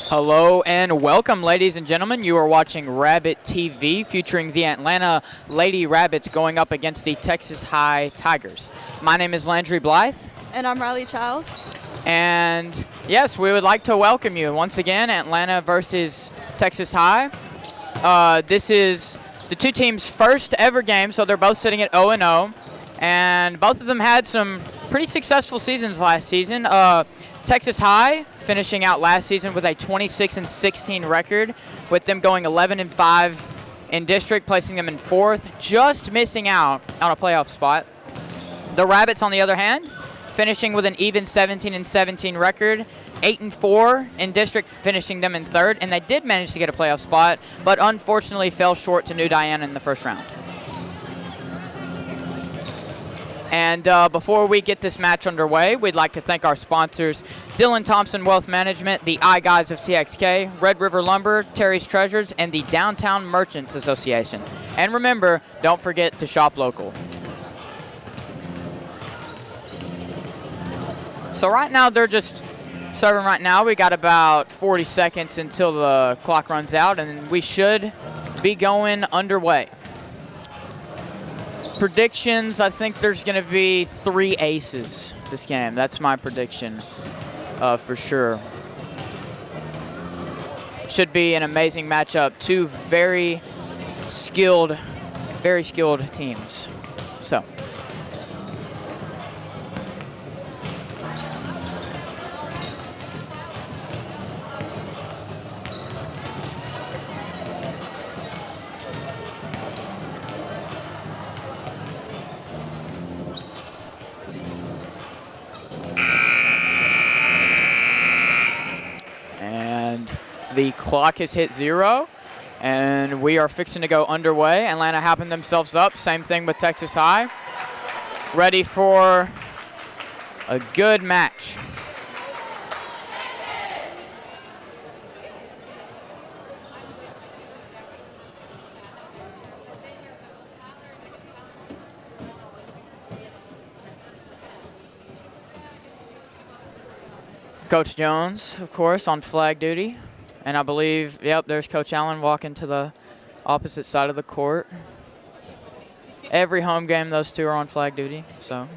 Hello and welcome, ladies and gentlemen. You are watching Rabbit TV featuring the Atlanta Lady Rabbits going up against the Texas High Tigers. My name is Landry Blythe. And I'm Riley Childs. And yes, we would like to welcome you once again, Atlanta versus Texas High. This is the two teams' first ever game, so they're both sitting at 0-0. And both of them had some pretty successful seasons last season. Texas High finishing out last season with a 26-16 record, with them going 11-5 in district, placing them in fourth, just missing out on a playoff spot. The Rabbits, on the other hand, finishing with an even 17-17 record, 8-4 in district, finishing them in third, and they did manage to get a playoff spot, but unfortunately fell short to New Diana in the first round. And before we get this match underway, we'd like to thank our sponsors, Dylan Thompson Wealth Management, the iGuys of TXK, Red River Lumber, Terry's Treasures, and the Downtown Merchants Association. And remember, don't forget to shop local. So right now, they're just serving right now. We got about 40 seconds until the clock runs out, and we should be going underway. Predictions, I think there's going to be 3 aces this game. That's my prediction for sure. Should be an amazing matchup. Two very skilled teams. So. The clock has hit 0, and we are fixing to go underway. Atlanta hyping themselves up. Same thing with Texas High. Ready for a good match. Coach Jones, of course, on flag duty. And I believe, yep, there's Coach Allen walking to the opposite side of the court. Every home game, those two are on flag duty, so.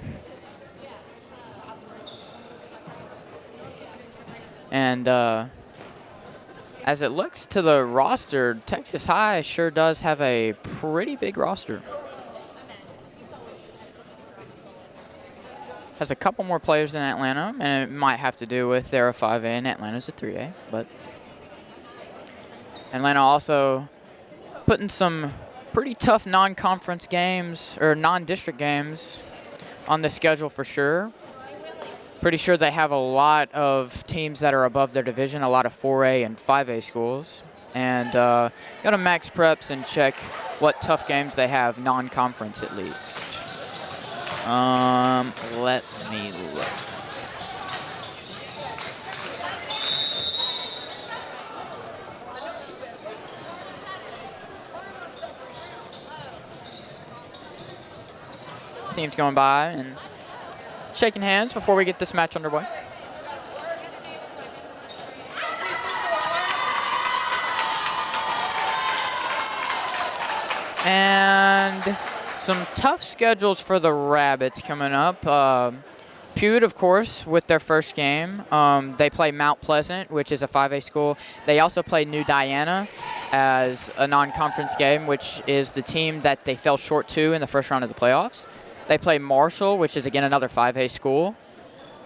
And as it looks to the roster, Texas High sure does have a pretty big roster. Has a couple more players than Atlanta, and it might have to do with they're a 5A and Atlanta's a 3A, but Atlanta also putting some pretty tough non-conference games or non-district games on the schedule for sure. Pretty sure they have a lot of teams that are above their division, a lot of 4A and 5A schools. And go to Max Preps and check what tough games they have, non-conference at least. Let me look. Teams going by and shaking hands before we get this match underway. And some tough schedules for the Rabbits coming up. Pude, of course, with their first game. They play Mount Pleasant, which is a 5A school. They also play New Diana as a non-conference game, which is the team that they fell short to in the first round of the playoffs. They play Marshall, which is, again, another 5A school.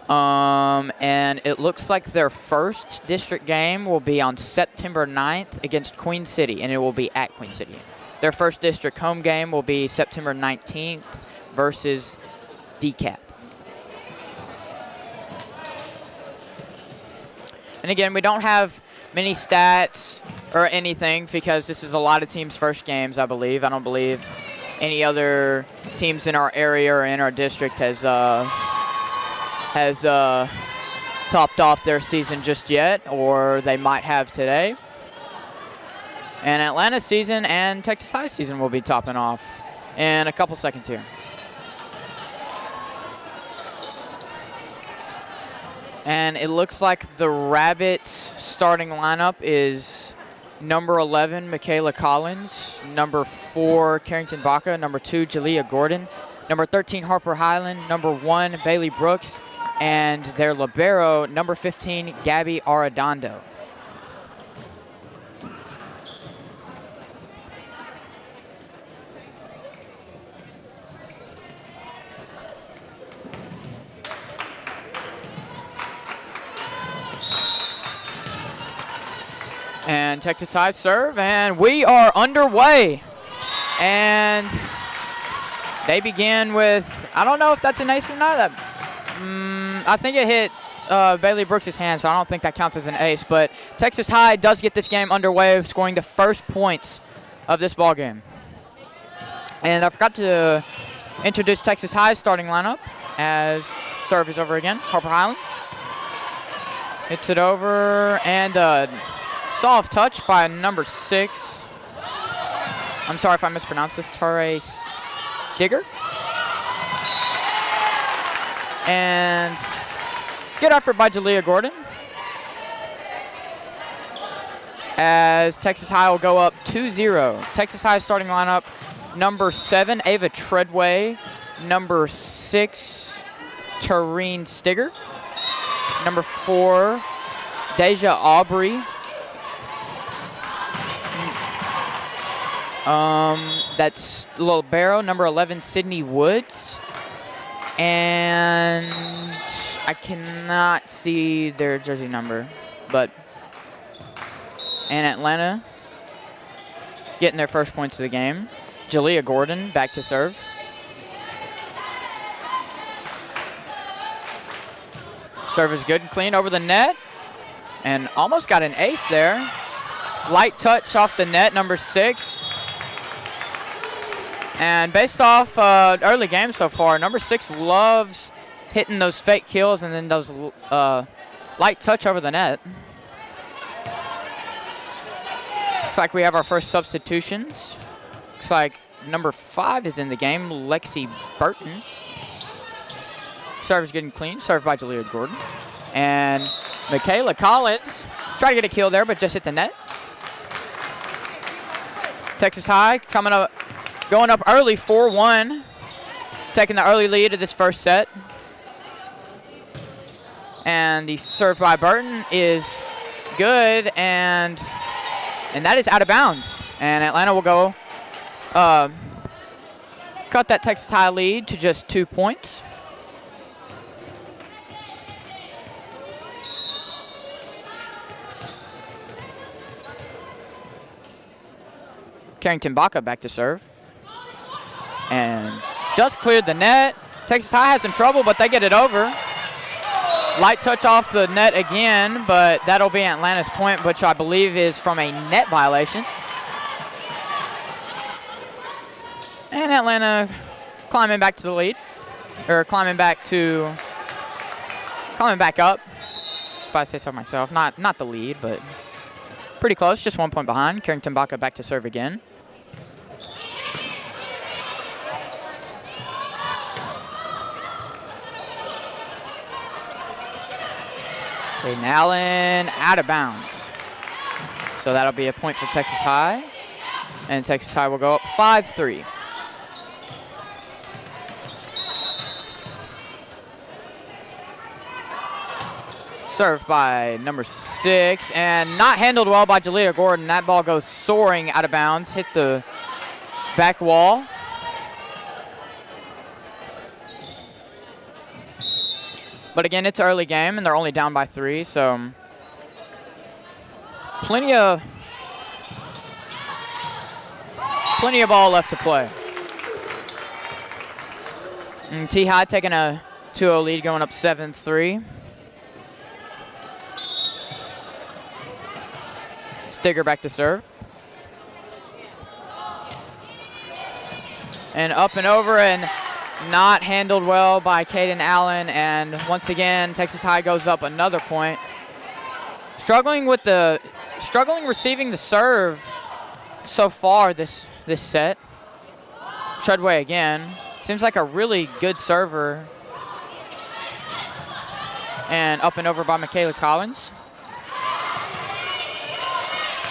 And it looks like their first district game will be on September 9th against Queen City, and it will be at Queen City. Their first district home game will be September 19th versus DCAP. And again, we don't have many stats or anything because this is a lot of teams' first games, I believe. I don't believe any other teams in our area or in our district has topped off their season just yet, or they might have today. And Atlanta's season and Texas High's season will be topping off in a couple seconds here. And it looks like the Rabbits starting lineup is number 11, Michaela Collins, number 4, Carrington Baca, number 2, Jalea Gordon, number 13, Harper Highland, number 1, Bailey Brooks, and their libero, number 15, Gabby Arredondo. And Texas High serve, and we are underway. And they begin with, I don't know if that's an ace or not. I think it hit Bailey Brooks' hand, so I don't think that counts as an ace. But Texas High does get this game underway, scoring the first points of this ball game. And I forgot to introduce Texas High's starting lineup as serve is over again. Harper Highland hits it over, and soft touch by number 6. I'm sorry if I mispronounced this. Tare Digger. And good effort by Jalea Gordon. As Texas High will go up 2-0. Texas High starting lineup, number 7, Ava Treadway. Number 6, Tareen Stigger. Number 4, Deja Aubrey. That's libero, number 11, Sydney Woods. And I cannot see their jersey number, but and Atlanta getting their first points of the game. Jalea Gordon back to serve. Serve is good and clean over the net, and almost got an ace there. Light touch off the net, number 6. And based off early games so far, number 6 loves hitting those fake kills and then those light touch over the net. Looks like we have our first substitutions. Looks like number 5 is in the game, Lexi Burton. Serve is good and clean, served by Jalea Gordon. And Michaela Collins tried to get a kill there, but just hit the net. Texas High coming up. Going up early, 4-1, taking the early lead of this first set. And the serve by Burton is good, and that is out of bounds. And Atlanta will go cut that Texas High lead to just 2 points. Carrington Baca back to serve. And just cleared the net. Texas High has some trouble, but they get it over. Light touch off the net again, but that'll be Atlanta's point, which I believe is from a net violation. And Atlanta climbing back to the lead, or climbing back up, if I say so myself. Not the lead, but pretty close, just 1 point behind. Carrington Baca back to serve again. Caden Allen out of bounds. So that'll be a point for Texas High. And Texas High will go up 5-3. Served by number 6, and not handled well by Jalea Gordon. That ball goes soaring out of bounds, hit the back wall. But again, it's early game, and they're only down by 3, so plenty of ball left to play. And T-High taking a 2-0 lead, going up 7-3. Stigger back to serve. And up and over, and not handled well by Caden Allen, and once again, Texas High goes up another point. Struggling receiving the serve so far this set. Treadway again. Seems like a really good server. And up and over by Michaela Collins.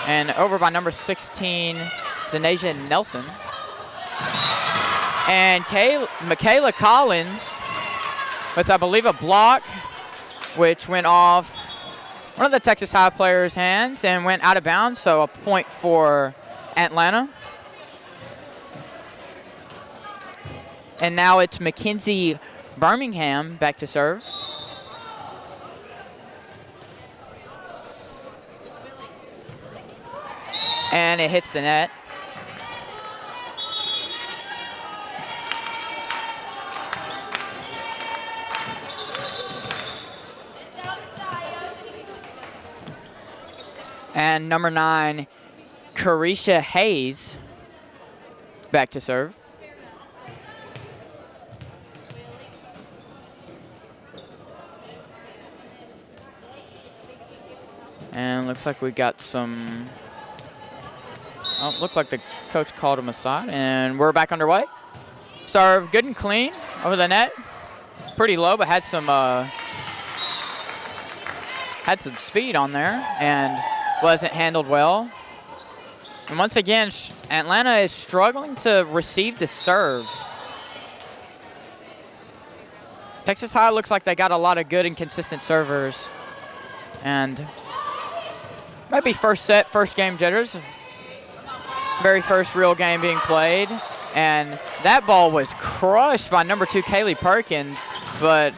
And over by number 16, Zanasia Nelson. And Michaela Collins with, I believe, a block, which went off one of the Texas High players' hands and went out of bounds, so a point for Atlanta. And now it's Mackenzie Birmingham back to serve. And it hits the net. And number 9, Carisha Hayes back to serve. And looks like we got some, oh, looked like the coach called him aside, and we're back underway. Serve good and clean over the net. Pretty low, but had some speed on there and wasn't handled well. And once again, Atlanta is struggling to receive the serve. Texas High looks like they got a lot of good and consistent servers. And might be first set, first game jitters. Very first real game being played. And that ball was crushed by number 2, Kaylee Perkins, but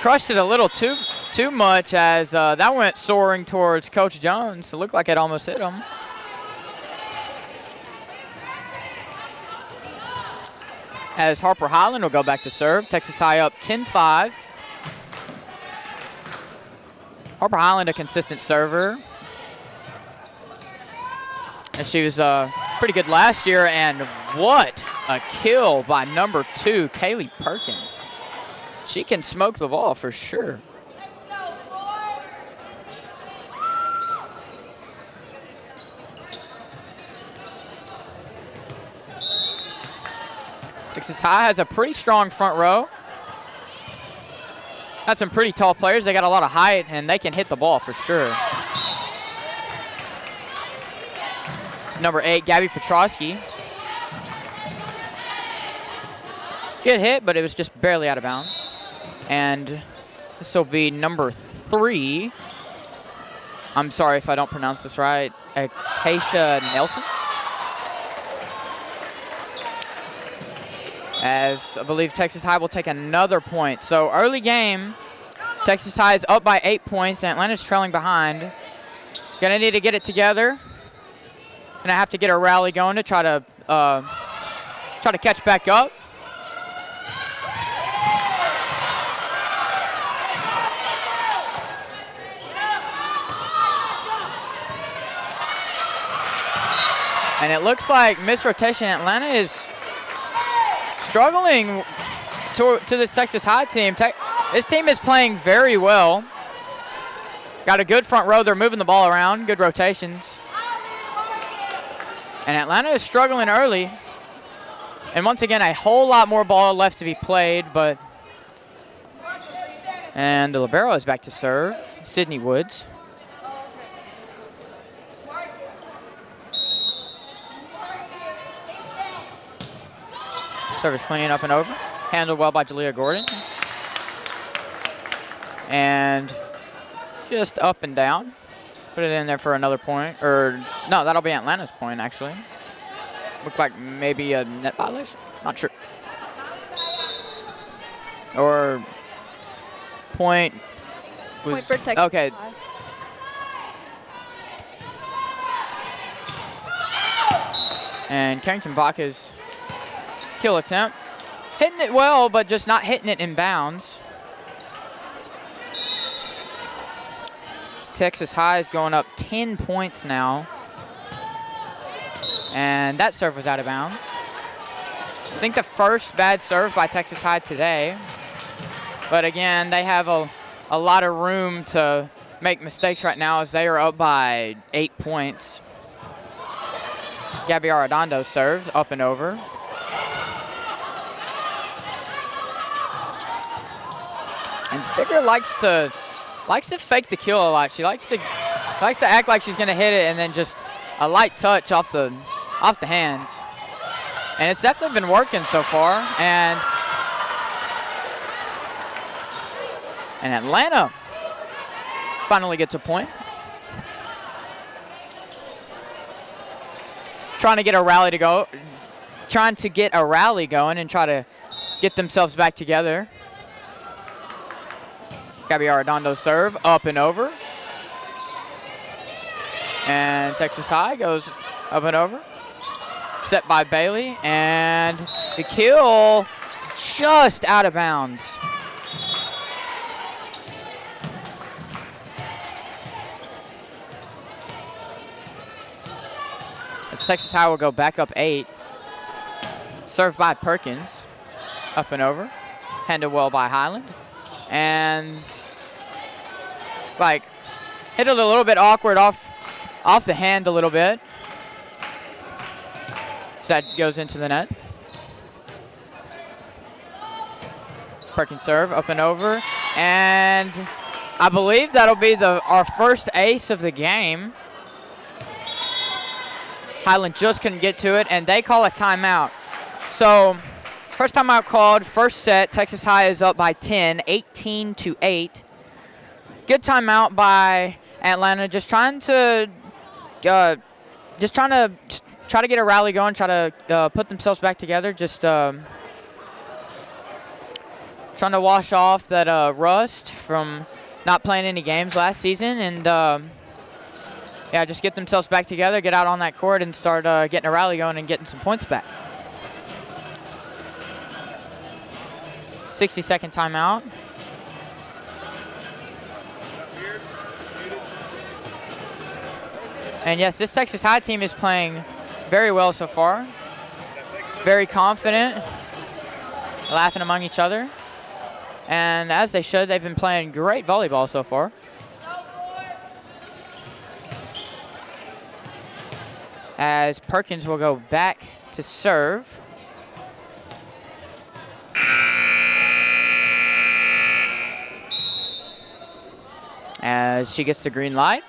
crushed it a little too much as that went soaring towards Coach Jones. It looked like it almost hit him. As Harper Highland will go back to serve. Texas High up 10-5. Harper Highland, a consistent server. And she was pretty good last year, and what a kill by number 2, Kaylee Perkins. She can smoke the ball for sure. Texas High has a pretty strong front row. Got some pretty tall players. They got a lot of height, and they can hit the ball for sure. It's number 8, Gabby Petrosky. Good hit, but it was just barely out of bounds. And this will be number 3. I'm sorry if I don't pronounce this right. Acacia Nelson. As I believe Texas High will take another point. So early game, Texas High is up by 8 points, and Atlanta's trailing behind. Gonna need to get it together. Gonna have to get a rally going to try to catch back up. And it looks like misrotation. Atlanta is struggling to this Texas High team. This team is playing very well. Got a good front row. They're moving the ball around. Good rotations. And Atlanta is struggling early. And once again, a whole lot more ball left to be played. And the libero is back to serve. Sydney Woods. Service clean up and over. Handled well by Jalea Gordon. And just up and down. Put it in there for another point. Or, no, that'll be Atlanta's point, actually. Looks like maybe a net violation. Not sure. Or point was, point for Texas. Okay. And Carrington Baca's kill attempt. Hitting it well, but just not hitting it in bounds. Texas High is going up 10 points now. And that serve was out of bounds. I think the first bad serve by Texas High today. But again, they have a lot of room to make mistakes right now as they are up by 8 points. Gabby Arredondo serves up and over. And Sticker likes to likes to fake the kill a lot. She likes to act like she's gonna hit it and then just a light touch off the hands. And it's definitely been working so far. And Atlanta finally gets a point. Trying to get a rally going and try to get themselves back together. Gabby Arredondo serve, up and over. And Texas High goes up and over. Set by Bailey, and the kill just out of bounds. As Texas High will go back up 8. Served by Perkins, up and over. Handled well by Highland. And like hit it a little bit awkward off the hand a little bit. So that goes into the net. Perkins serve, up and over. And I believe that'll be our first ace of the game. Highland just couldn't get to it, and they call a timeout. So first timeout called, first set. Texas High is up by 10, 18-8. Good timeout by Atlanta, just trying to try to get a rally going, try to put themselves back together, just trying to wash off that rust from not playing any games last season, and yeah, just get themselves back together, get out on that court, and start getting a rally going and getting some points back. 60-second timeout. And yes, this Texas High team is playing very well so far. Very confident, laughing among each other. And as they should, they've been playing great volleyball so far. As Perkins will go back to serve. As she gets the green light.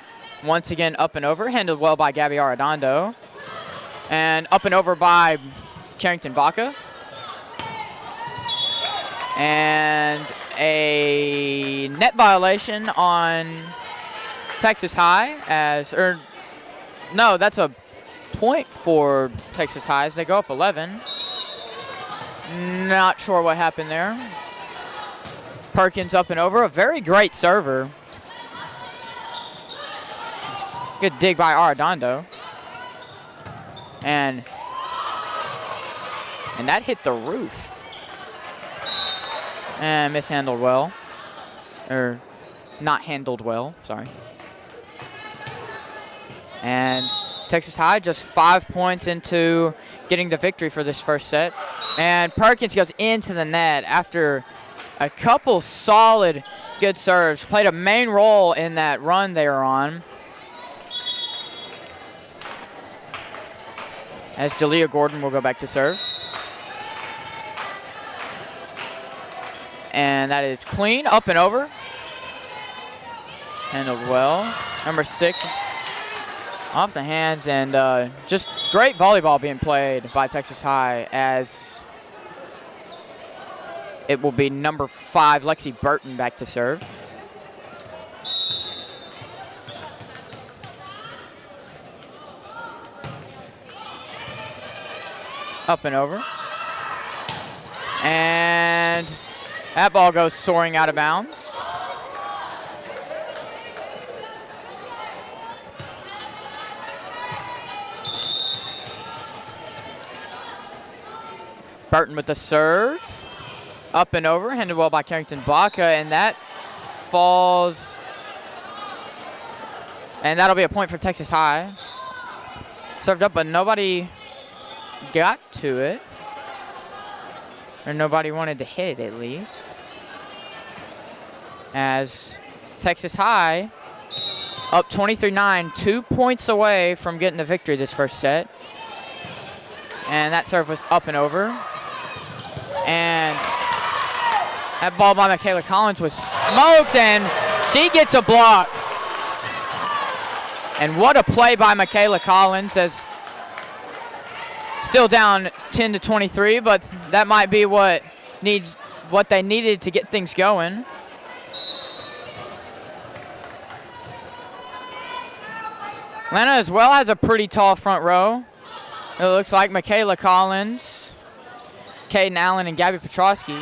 Once again, up and over, handled well by Gabby Arredondo. And up and over by Carrington Baca. And a net violation on Texas High no, that's a point for Texas High as they go up 11. Not sure what happened there. Perkins up and over, a very great server. Good dig by Arredondo. And that hit the roof. And mishandled well. Or not handled well, sorry. And Texas High just 5 points into getting the victory for this first set. And Perkins goes into the net after a couple solid good serves. Played a main role in that run they were on. As Jalea Gordon will go back to serve. And that is clean, up and over. Handled well. Number 6 off the hands, and just great volleyball being played by Texas High, as it will be number 5, Lexi Burton, back to serve. Up and over. And that ball goes soaring out of bounds. Burton with the serve. Up and over, handled well by Carrington Baca, and that falls. And that'll be a point for Texas High. Served up, but nobody got to it. Or nobody wanted to hit it, at least. As Texas High up 23-9, 2 points away from getting the victory this first set. And that serve was up and over. And that ball by Michaela Collins was smoked, and She gets a block. And what a play by Michaela Collins, as still down 10-23, but that might be what they needed to get things going. Atlanta as well has a pretty tall front row. It looks like Michaela Collins, Caden Allen, and Gabby Petrosky,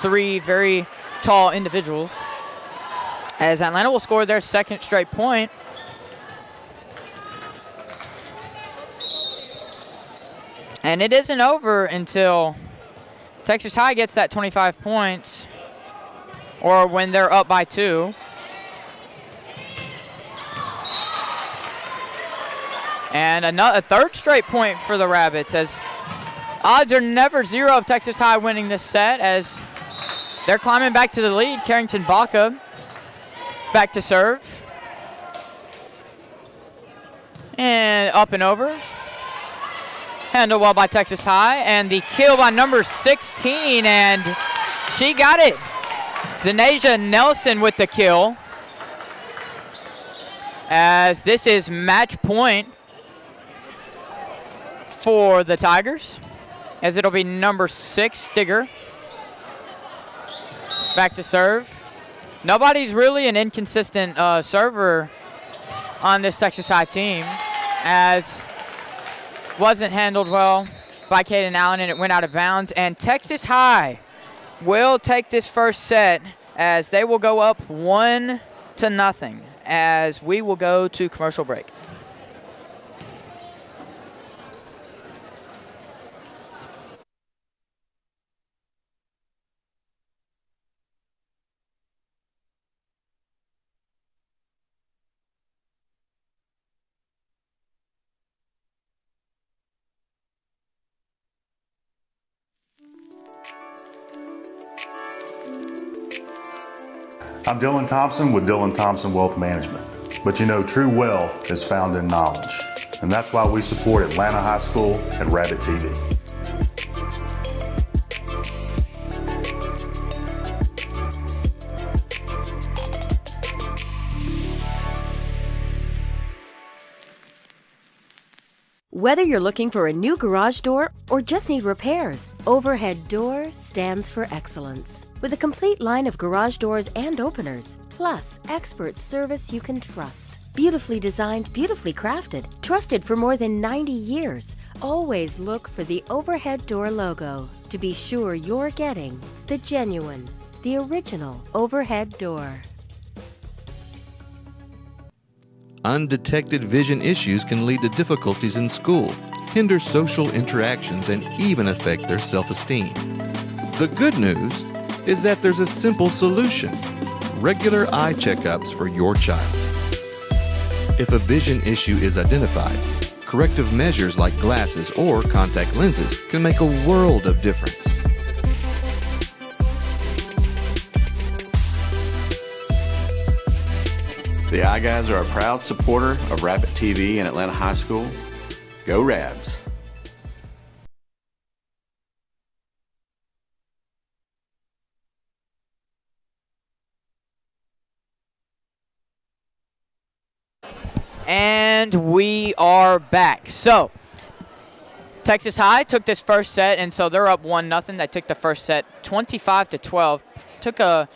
3 very tall individuals, as Atlanta will score their second straight point. And it isn't over until Texas High gets that 25 points, or when they're up by 2. And a third straight point for the Rabbits, as odds are never 0 of Texas High winning this set, as they're climbing back to the lead. Carrington Baca back to serve. And up and over. Handled well by Texas High, and the kill by number 16, and she got it. Zanasia Nelson with the kill, as this is match point for the Tigers, as it'll be number 6, Stigger. Back to serve. Nobody's really an inconsistent server on this Texas High team, as wasn't handled well by Caden Allen, and it went out of bounds. And Texas High will take this first set, as they will go up 1-0, as we will go to commercial break. I'm Dylan Thompson with Dylan Thompson Wealth Management. But you know, true wealth is found in knowledge. And that's why we support Atlanta High School and Rabbit TV. Whether you're looking for a new garage door or just need repairs, Overhead Door stands for excellence. With a complete line of garage doors and openers, plus expert service you can trust. Beautifully designed, beautifully crafted, trusted for more than 90 years. Always look for the Overhead Door logo to be sure you're getting the genuine, the original Overhead Door. Undetected vision issues can lead to difficulties in school, hinder social interactions, and even affect their self-esteem. The good news is that there's a simple solution: regular eye checkups for your child. If a vision issue is identified, corrective measures like glasses or contact lenses can make a world of difference. The Eye Guys are a proud supporter of Rabbit TV and Atlanta High School. Go Rabs! And we are back. So, Texas High took this first set, and so they're up 1-0. They took the first set 25-12. Took a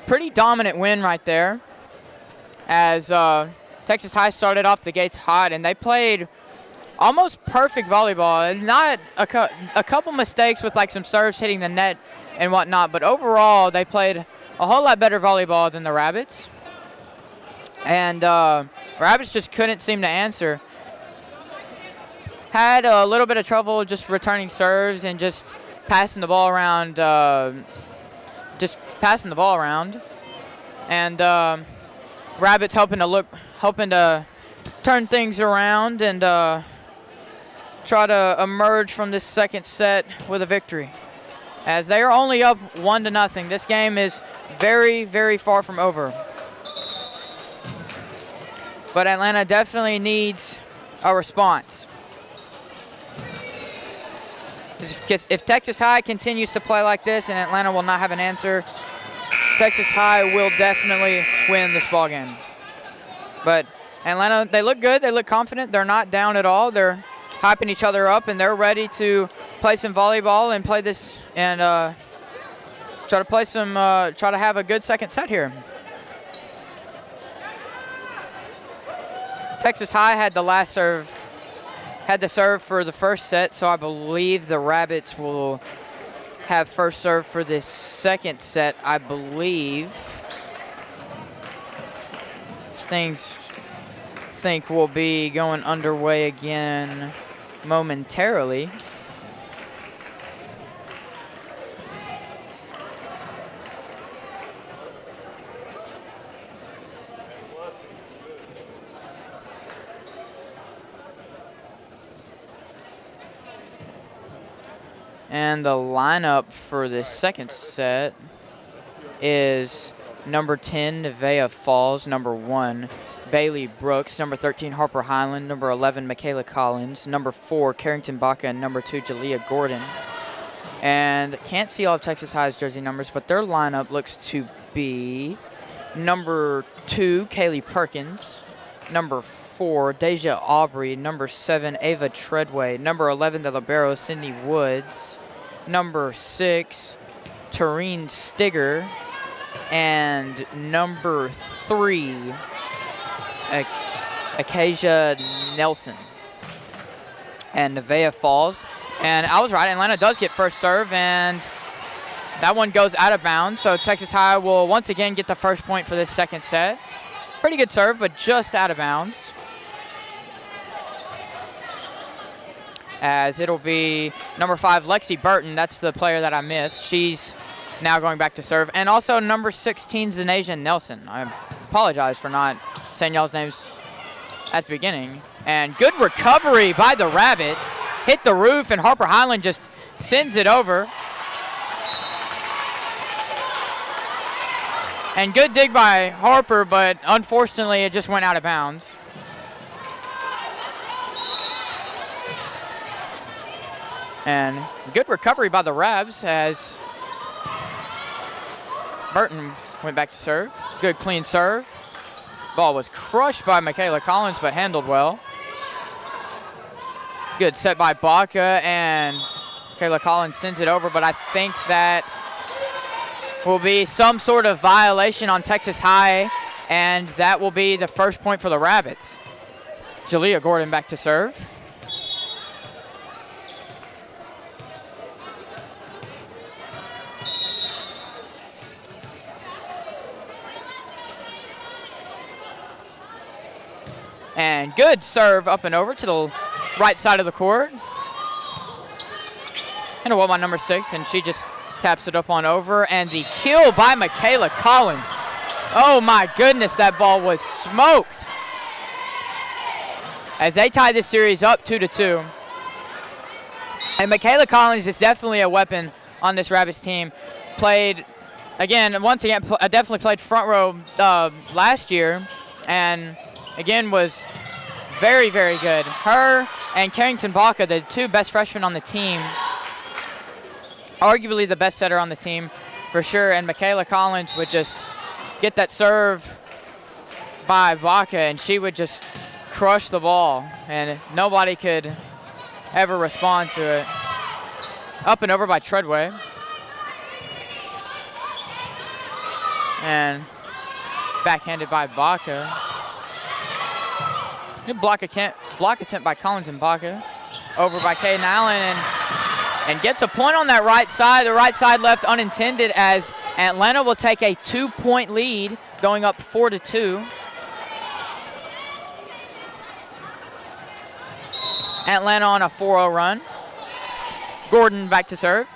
pretty dominant win right there, as Texas High started off the gates hot, and they played almost perfect volleyball. Not a couple mistakes with like some serves hitting the net and whatnot, but overall they played a whole lot better volleyball than the Rabbits. And Rabbits just couldn't seem to answer. Had a little bit of trouble just returning serves and just passing the ball around. And Rabbits hoping to turn things around and try to emerge from this second set with a victory, as they are only up 1-0. This game is very, very far from over. But Atlanta definitely needs a response. If Texas High continues to play like this and Atlanta will not have an answer, Texas High will definitely win this ball game. But Atlanta, they look good. They look confident. They're not down at all. They're hyping each other up, and they're ready to play some volleyball and play this and try to have a good second set here. Texas High had the serve for the first set, so I believe the Rabbits will have first serve for this second set, I believe. Things think will be going underway again momentarily. And the lineup for this second set is number 10, Nevaeh Falls, number 1, Bailey Brooks, number 13, Harper Highland, number 11, Michaela Collins, number 4, Carrington Baca, and number 2, Jalea Gordon. And can't see all of Texas High's jersey numbers, but their lineup looks to be number 2, Kaylee Perkins, number 4, Deja Aubrey, number 7, Ava Treadway, number 11, the libero, Sydney Woods, number 6, Tareen Stigger, and number 3, Acacia Nelson. And Nevaeh Falls. And I was right, Atlanta does get first serve, and that one goes out of bounds. So Texas High will once again get the first point for this second set. Pretty good serve, but just out of bounds. As it'll be number 5, Lexi Burton. That's the player that I missed. She's now going back to serve. And also number 16, Zanasia Nelson. I apologize for not saying y'all's names at the beginning. And good recovery by the Rabbits. Hit the roof, and Harper Highland just sends it over. And good dig by Harper, but unfortunately it just went out of bounds. And good recovery by the Rabs as Burton went back to serve. Good clean serve. Ball was crushed by Michaela Collins, but handled well. Good set by Baca, and Michaela Collins sends it over, but I think that will be some sort of violation on Texas High, and that will be the first point for the Rabbits. Jalea Gordon back to serve. And good serve up and over to the right side of the court. And a well by number 6, and she just taps it up on over. And the kill by Michaela Collins. Oh my goodness, that ball was smoked. As they tie this series up 2-2. And Michaela Collins is definitely a weapon on this Rabbits team. Played, once again, definitely played front row last year. And again, was very, very good. Her and Carrington Baca, the 2 best freshmen on the team, arguably the best setter on the team for sure. And Michaela Collins would just get that serve by Baca, and she would just crush the ball, and nobody could ever respond to it. Up and over by Treadway. And backhanded by Baca. Good block attempt by Collins and Baca. Over by Caden Allen, and gets a point on that right side. The right side left unintended, as Atlanta will take a 2-point lead, going up 4-2. Atlanta on a 4-0 run. Gordon back to serve.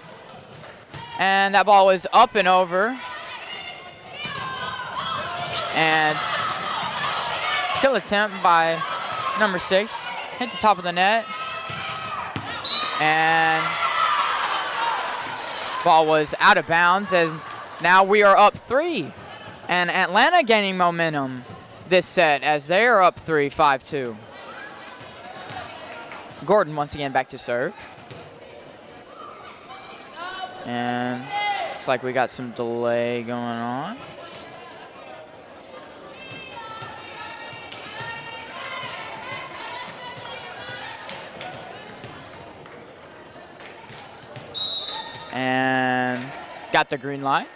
And that ball was up and over. And kill attempt by number 6. Hit the top of the net. And ball was out of bounds, as now we are up 3. And Atlanta gaining momentum this set as they are up 3, 5-2. Gordon once again back to serve. And Looks like we got some delay going on. And got the green light.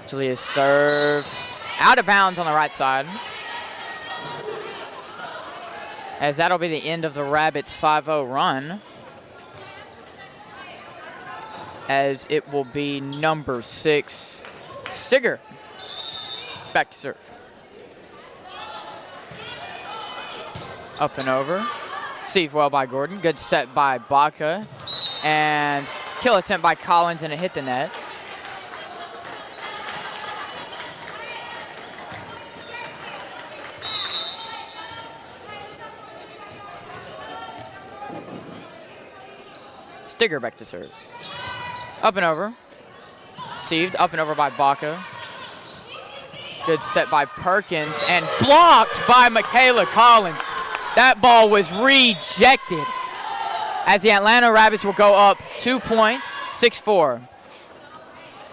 Julia's serve out of bounds on the right side. As that'll be the end of the Rabbits' 5-0 run. As it will be number 6, Stigger. Back to serve. Up and over. Received well by Gordon. Good set by Baca. And kill attempt by Collins, and it hit the net. Stigger back to serve. Up and over. Received, up and over by Baca. Good set by Perkins, and blocked by Michaela Collins. That ball was rejected. As the Atlanta Rabbits will go up 2 points, 6-4.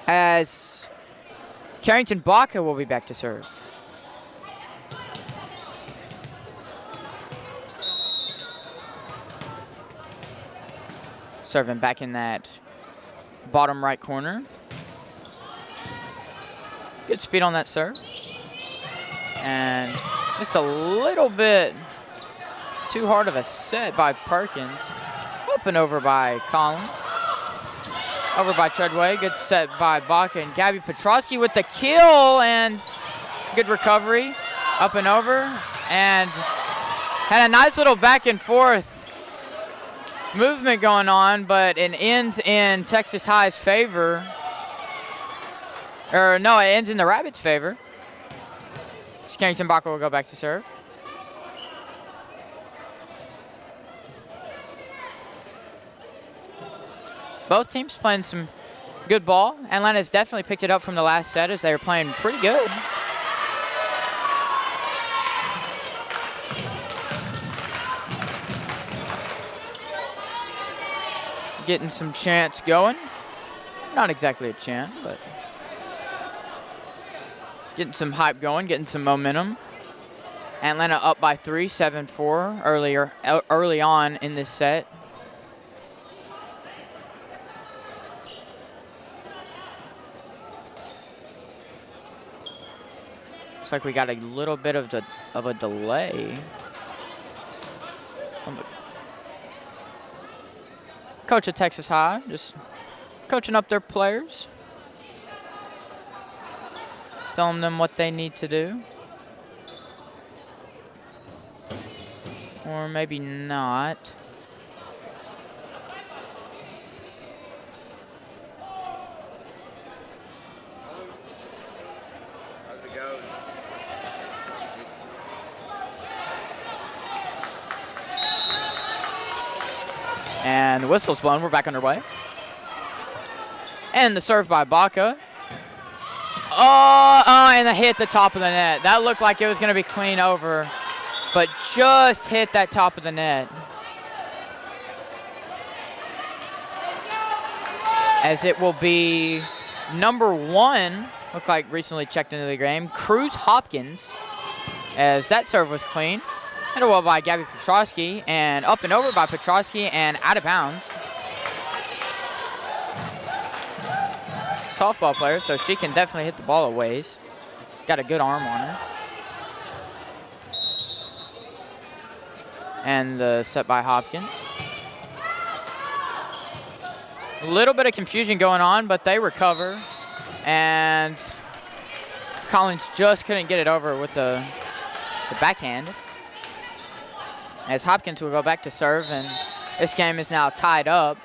As Carrington Baca will be back to serve. Serving back in that bottom right corner. Good speed on that serve. And just a little bit too hard of a set by Perkins. Up and over by Collins. Over by Treadway. Good set by Baca, and Gabby Petrosky with the kill, and good recovery. Up and over, and had a nice little back and forth movement going on, but it ends in Texas High's favor. Or no, it ends in the Rabbits' favor. Carrington Baca will go back to serve. Both teams playing some good ball. Atlanta's definitely picked it up from the last set as they were playing pretty good. Getting some chants going. Not exactly a chant, but getting some hype going, getting some momentum. Atlanta up by 3, 7-4 early on in this set. Looks like we got a little bit of a delay. Coach at Texas High, just coaching up their players. Telling them what they need to do. Or maybe not. How's it going? And the whistle's blown. We're back underway. And the serve by Baca. And the hit the top of the net. That looked like it was going to be clean over, but just hit that top of the net. As it will be number 1, looked like recently checked into the game, Cruz Hopkins, as that serve was clean. Hit well by Gabby Petrosky, and up and over by Petrosky, and out of bounds. Softball player, so she can definitely hit the ball a ways. Got a good arm on her. And the set by Hopkins. A little bit of confusion going on, but they recover. And Collins just couldn't get it over with the backhand. As Hopkins will go back to serve, and this game is now tied up.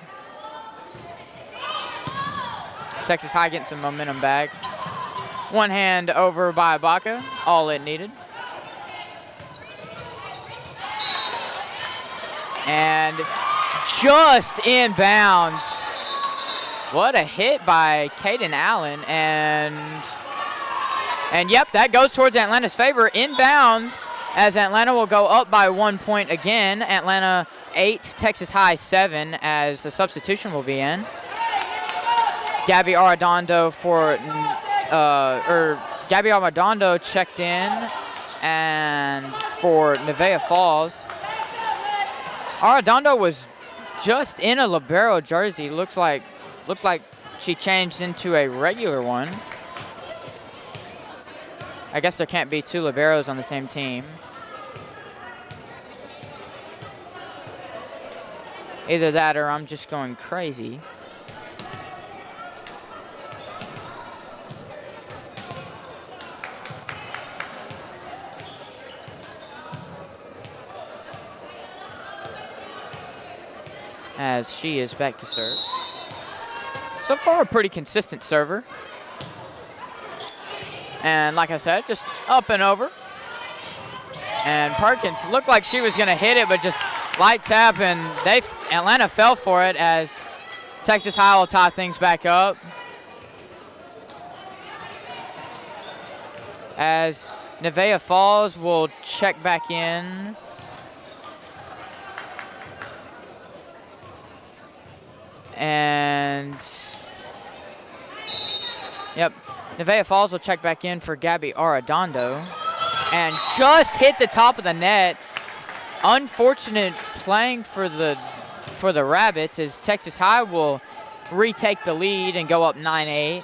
Texas High getting some momentum back. One hand over by Baca, all it needed. And just inbounds. What a hit by Caden Allen. And yep, that goes towards Atlanta's favor. Inbounds as Atlanta will go up by 1 point again. Atlanta 8, Texas High 7 as the substitution will be in. Gabby Arredondo Gabby Arredondo checked in, and for Nevaeh Falls. Arredondo was just in a libero jersey. Looked like she changed into a regular one. I guess there can't be two liberos on the same team. Either that or I'm just going crazy. As she is back to serve. So far, a pretty consistent server. And like I said, just up and over. And Perkins looked like she was going to hit it, but just light tap, and Atlanta fell for it as Texas High will tie things back up. As Nevaeh Falls will check back in. And, yep, Nevaeh Falls will check back in for Gabby Arredondo. And just hit the top of the net. Unfortunate playing for the Rabbits as Texas High will retake the lead and go up 9-8.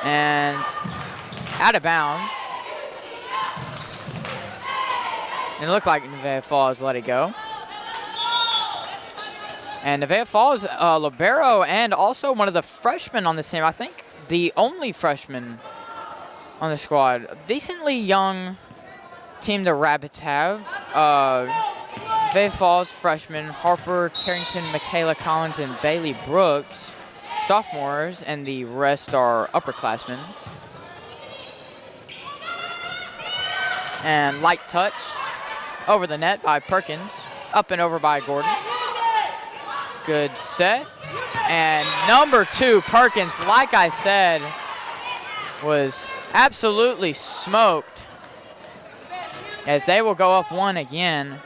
And out of bounds. And it looked like Nevaeh Falls let it go. And Nevaeh Falls, libero, and also one of the freshmen on the team. I think the only freshman on the squad. Decently young team the Rabbits have. Nevaeh Falls, freshman, Harper, Carrington, Michaela Collins, and Bailey Brooks, sophomores, and the rest are upperclassmen. And light touch over the net by Perkins, up and over by Gordon. Good set. And number 2, Perkins, like I said, was absolutely smoked as they will go up 1 again.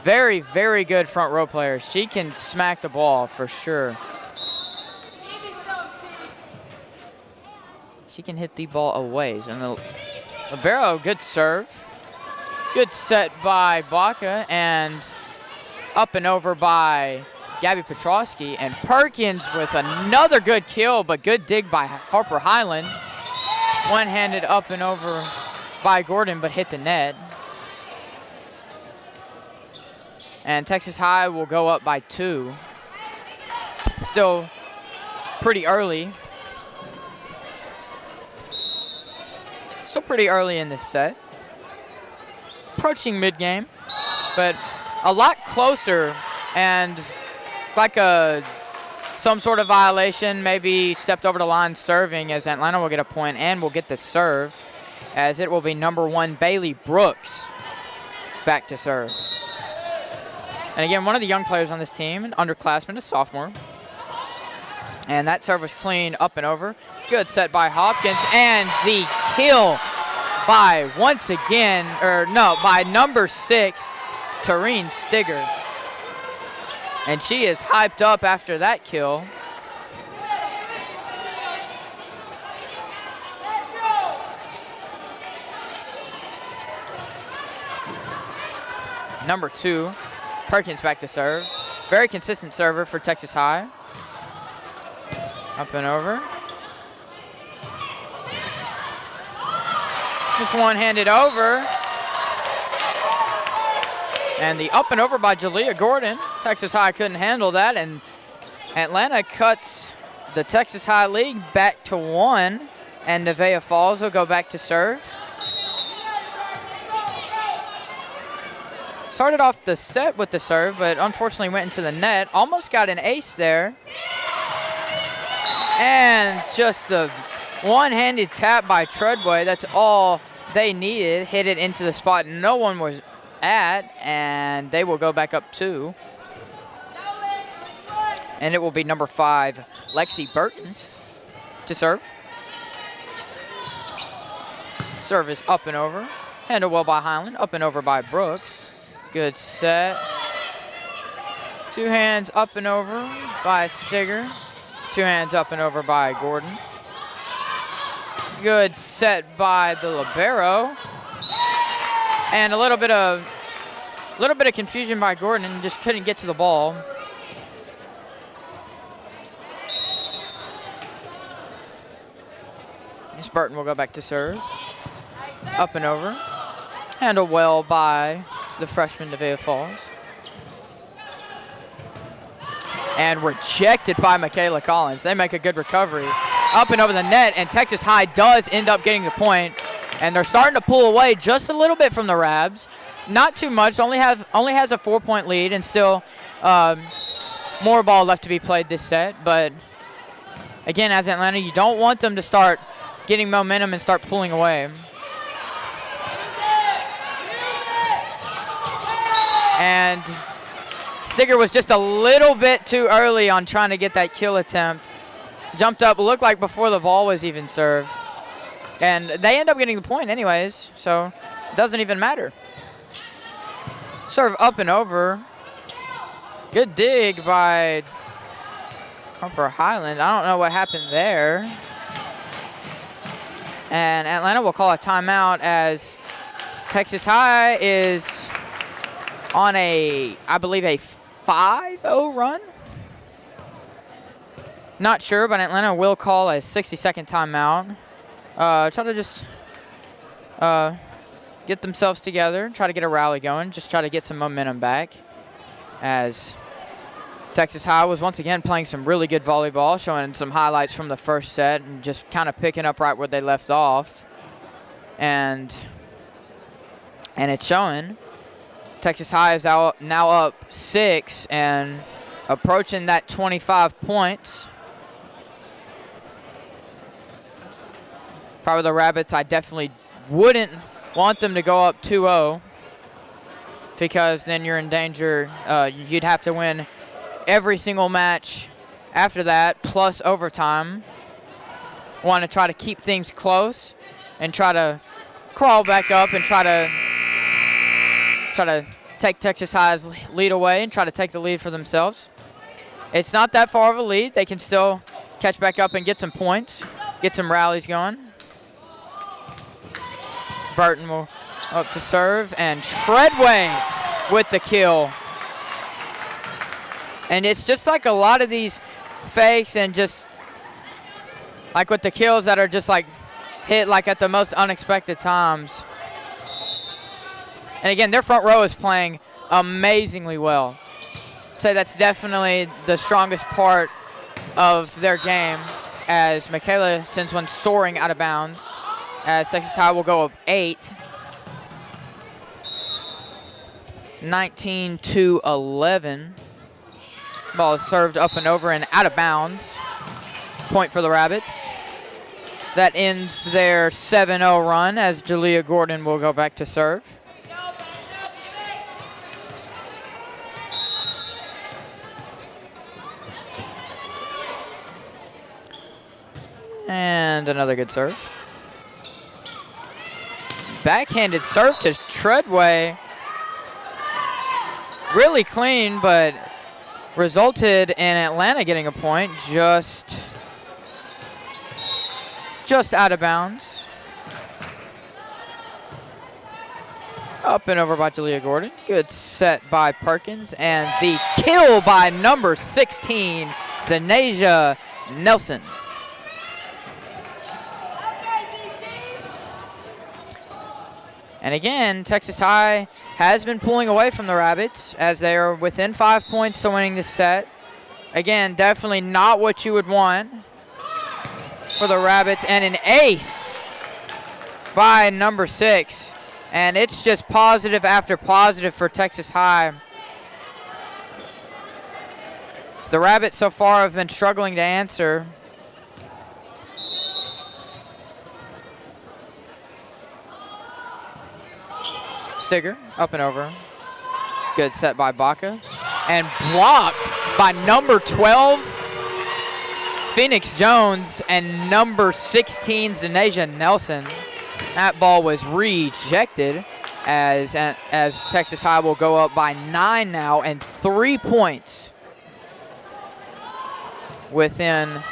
Very, very good front row player. She can smack the ball for sure. She can hit the ball away. And the libero, good serve. Good set by Baca, and up and over by Gabby Petrosky. And Perkins with another good kill, but good dig by Harper Highland. One-handed up and over by Gordon, but hit the net. And Texas High will go up by 2. Still pretty early. Still pretty early in this set. Approaching mid-game, but a lot closer, and like some sort of violation, maybe stepped over the line serving, as Atlanta will get a point and will get the serve, as it will be number 1 Bailey Brooks back to serve. And again, one of the young players on this team, an underclassman, a sophomore. And that serve was clean up and over. Good set by Hopkins, and the kill by by number 6, Tareen Stigger. And she is hyped up after that kill. Number 2, Perkins back to serve. Very consistent server for Texas High. Up and over. Just one-handed over. And the up and over by Jalea Gordon. Texas High couldn't handle that, and Atlanta cuts the Texas High lead back to 1, and Nevaeh Falls will go back to serve. Started off the set with the serve, but unfortunately went into the net. Almost got an ace there. And just the one-handed tap by Treadway. That's all they needed. Hit it into the spot no one was at, and they will go back up 2. And it will be number 5, Lexi Burton, to serve. Serve is up and over. Handled well by Highland, up and over by Brooks. Good set. Two hands up and over by Stigger. Two hands up and over by Gordon. Good set by the libero. And a little bit of confusion by Gordon, and just couldn't get to the ball. Miss Burton will go back to serve. Up and over. Handled well by the freshman Nevaeh Falls. And rejected by Michaela Collins. They make a good recovery. Up and over the net, and Texas High does end up getting the point. And they're starting to pull away just a little bit from the Rabs. Not too much, only has a 4-point lead, and still more ball left to be played this set. But again, as Atlanta, you don't want them to start getting momentum and start pulling away. And Stigger was just a little bit too early on trying to get that kill attempt. Jumped up, looked like before the ball was even served. And they end up getting the point anyways, so it doesn't even matter. Serve up and over. Good dig by Harper Highland. I don't know what happened there. And Atlanta will call a timeout as Texas High is on I believe a 5-0 run. Not sure, but Atlanta will call a 60-second timeout. Try to just get themselves together, try to get a rally going, just try to get some momentum back, as Texas High was once again playing some really good volleyball, showing some highlights from the first set and just kind of picking up right where they left off. And it's showing. Texas High is now up 6 and approaching that 25 points. If I were the Rabbits, I definitely wouldn't want them to go up 2-0, because then you're in danger. You'd have to win every single match after that, plus overtime. Want to try to keep things close and try to crawl back up and try to take Texas High's lead away and try to take the lead for themselves. It's not that far of a lead. They can still catch back up and get some points, get some rallies going. Burton will up to serve, and Treadway with the kill. And it's just like a lot of these fakes and just like with the kills that are just like hit like at the most unexpected times. And again, their front row is playing amazingly well. I'd say that's definitely the strongest part of their game, as Michaela sends one soaring out of bounds, as Texas High will go up 8. 19-11. Ball is served up and over and out of bounds. Point for the Rabbits. That ends their 7-0 run, as Jalea Gordon will go back to serve. And another good serve. Backhanded serve to Treadway. Really clean, but resulted in Atlanta getting a point just out of bounds. Up and over by Jalea Gordon. Good set by Perkins, and the kill by number 16, Zanasia Nelson. And again, Texas High has been pulling away from the Rabbits, as they are within 5 points to winning this set. Again, definitely not what you would want for the Rabbits. And an ace by number 6. And it's just positive after positive for Texas High. So the Rabbits so far have been struggling to answer. Stigger, up and over. Good set by Baca. And blocked by number 12, Phoenix Jones, and number 16, Zanasia Nelson. That ball was rejected. as Texas High will go up by 9 now and 3 points within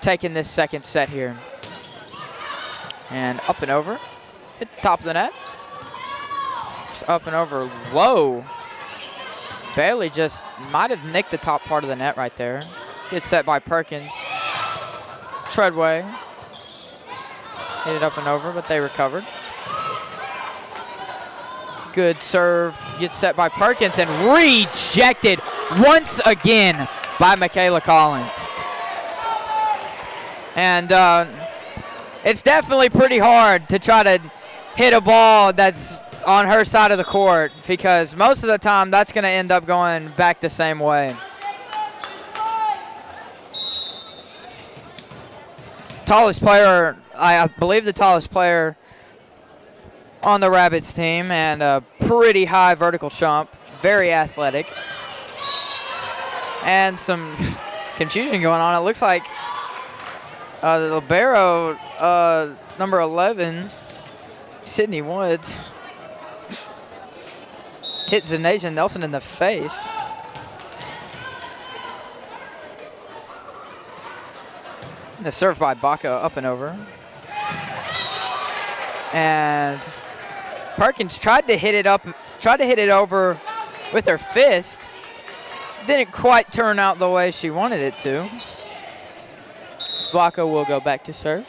taking this second set here. And up and over, hit the top of the net. Just up and over, low. Barely just might have nicked the top part of the net right there. Gets set by Perkins. Treadway. Hit it up and over, but they recovered. Good serve. Gets set by Perkins and rejected once again by Michaela Collins. And it's definitely pretty hard to try to hit a ball that's on her side of the court, because most of the time that's going to end up going back the same way. Tallest player, I believe the tallest player on the Rabbits team, and a pretty high vertical jump, very athletic. And some confusion going on. It looks like the libero, number 11, Sydney Woods, hit Zanasia Nelson in the face. And the serve by Baca up and over. And Perkins tried to hit it over with her fist. Didn't quite turn out the way she wanted it to. Baca will go back to serve.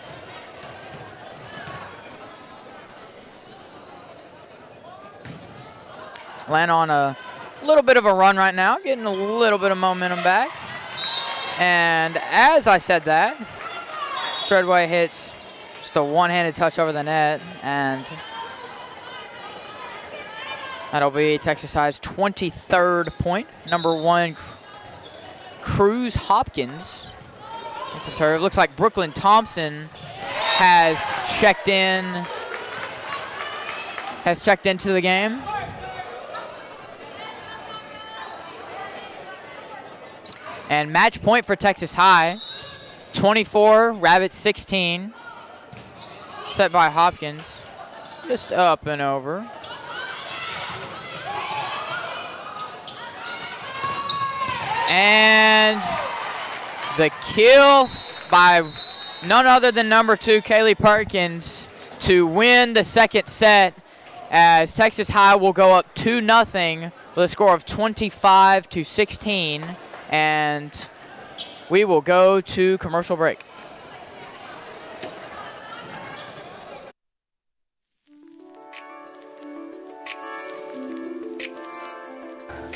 Atlanta on a little bit of a run right now, getting a little bit of momentum back. And as I said that, Treadway hits just a one-handed touch over the net, and that'll be Texas High's 23rd point. Number 1, Cruz Hopkins. It's a serve. Looks like Brooklyn Thompson has checked into the game. And match point for Texas High, 24, Rabbits 16. Set by Hopkins, just up and over. And the kill by none other than number 2, Kaylee Perkins, to win the second set, as Texas High will go up 2-0 with a score of 25-16. And we will go to commercial break.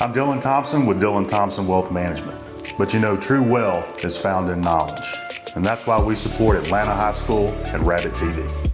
I'm Dylan Thompson with Dylan Thompson Wealth Management. But you know, true wealth is found in knowledge. And that's why we support Atlanta High School and Rabbit TV.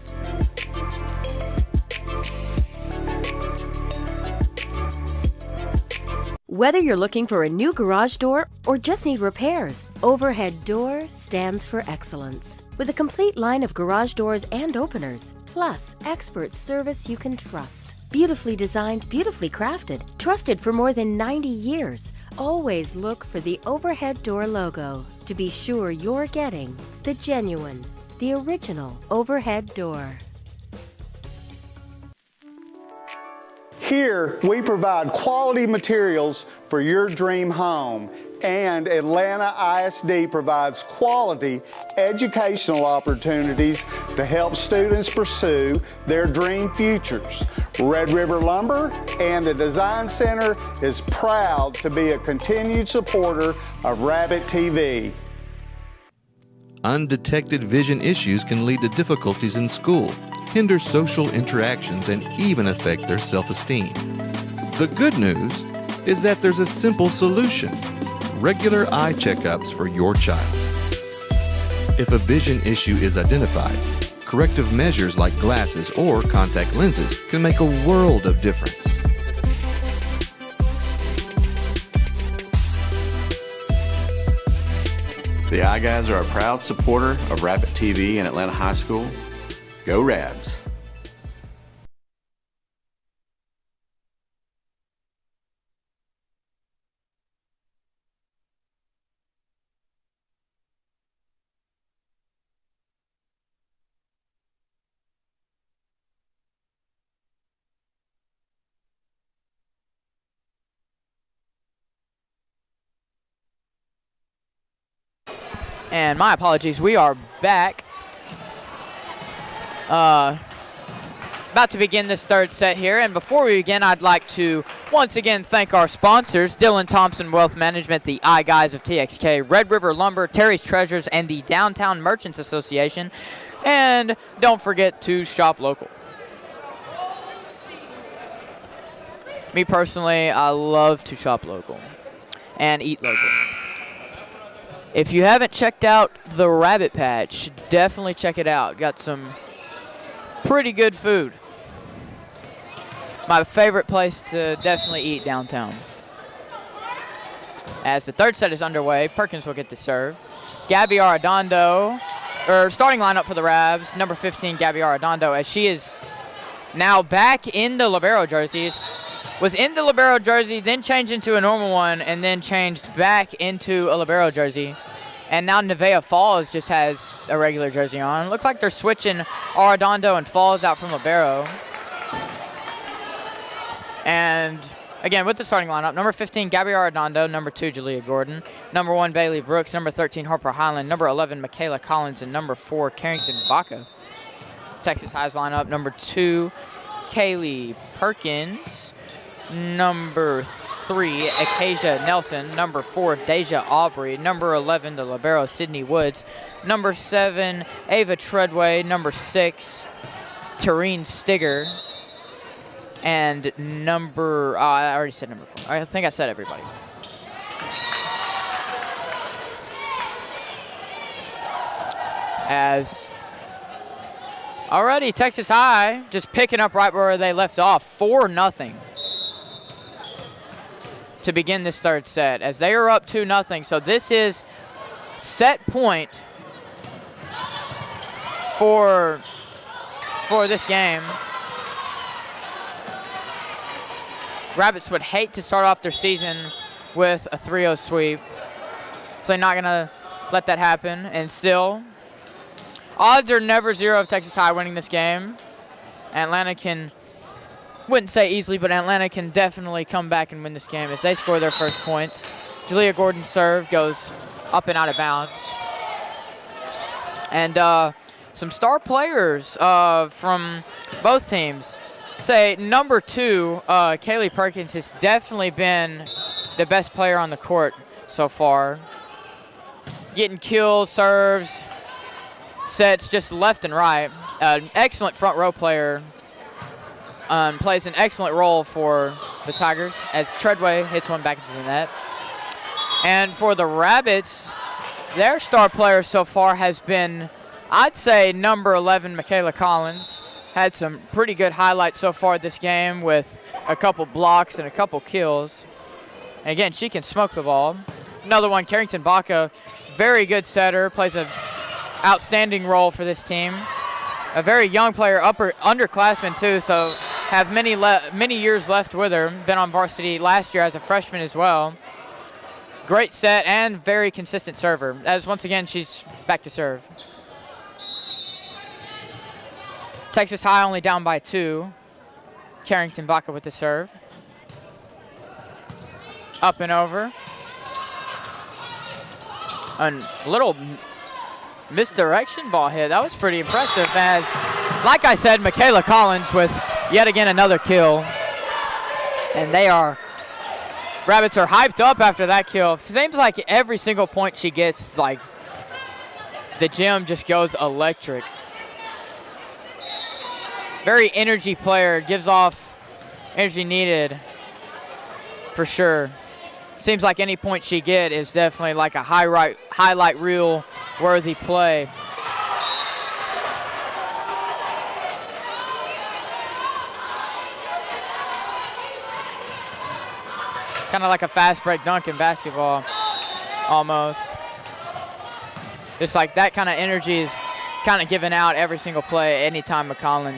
Whether you're looking for a new garage door or just need repairs, Overhead Door stands for excellence. With a complete line of garage doors and openers, plus expert service you can trust. Beautifully designed, beautifully crafted, trusted for more than 90 years. Always look for the Overhead Door logo to be sure you're getting the genuine, the original Overhead Door. Here, we provide quality materials for your dream home, and Atlanta ISD provides quality educational opportunities to help students pursue their dream futures. Red River Lumber and the Design Center is proud to be a continued supporter of Rabbit TV. Undetected vision issues can lead to difficulties in school, hinder social interactions, and even affect their self-esteem. The good news is that there's a simple solution: regular eye checkups for your child. If a vision issue is identified, corrective measures like glasses or contact lenses can make a world of difference. The Eye Guys are a proud supporter of Rabbit TV and Atlanta High School. Go Rabs! And my apologies, we are back. About to begin this third set here, and before we begin, I'd like to once again thank our sponsors, Dylan Thompson Wealth Management, the iGuys of TXK, Red River Lumber, Terry's Treasures, and the Downtown Merchants Association. And don't forget to shop local. Me personally, I love to shop local and eat local. If you haven't checked out the Rabbit Patch, definitely check it out. Got some pretty good food. My favorite place to definitely eat downtown. As the third set is underway, Perkins will get to serve. Gabby Arredondo, starting lineup for the Rabs, number 15, Gabby Arredondo, as she is now back in the libero jerseys. Was in the libero jersey, then changed into a normal one, and then changed back into a libero jersey. And now Nevaeh Falls just has a regular jersey on. Look like they're switching Arredondo and Falls out from libero. And again, with the starting lineup, number 15, Gabby Arredondo, number 2, Jalea Gordon, number 1, Bailey Brooks, number 13, Harper Highland, number 11, Michaela Collins, and number 4, Carrington Baca. Texas High's lineup, number 2, Kaylee Perkins, number 3, Acacia Nelson, number 4, Deja Aubrey, number 11, the libero, Sydney Woods, number 7, Ava Treadway, number 6, Tareen Stigger, and number, I already said number 4. I think I said everybody. As already Texas High just picking up right where they left off, 4-0 to begin this third set, as they are up 2-0. So this is set point for this game. Rabbits would hate to start off their season with a 3-0 sweep, so they're not going to let that happen. And still, odds are never zero of Texas High winning this game. Atlanta can, wouldn't say easily, but Atlanta can definitely come back and win this game as they score their first points. Jalea Gordon's serve goes up and out of bounds. And some star players from both teams. Say number 2, Kaylee Perkins has definitely been the best player on the court so far. Getting kills, serves, sets just left and right. Excellent front row player. Plays an excellent role for the Tigers as Treadway hits one back into the net. And for the Rabbits, their star player so far has been, I'd say, number 11, Michaela Collins. Had some pretty good highlights so far this game with a couple blocks and a couple kills. And again, she can smoke the ball. Another one, Carrington Baca, very good setter, plays an outstanding role for this team. A very young player, underclassman too, so have many years left with her. Been on varsity last year as a freshman as well. Great set and very consistent server, as once again she's back to serve. Texas High only down by 2. Carrington Baca with the serve. Up and over. A little misdirection ball hit. That was pretty impressive as, like I said, Michaela Collins with yet again another kill. And Rabbits are hyped up after that kill. Seems like every single point she gets, like, the gym just goes electric. Very energy player, gives off energy needed for sure. Seems like any point she get is definitely like a highlight reel worthy play. Kind of like a fast break dunk in basketball, almost. It's like that kind of energy is kind of given out every single play anytime Michaela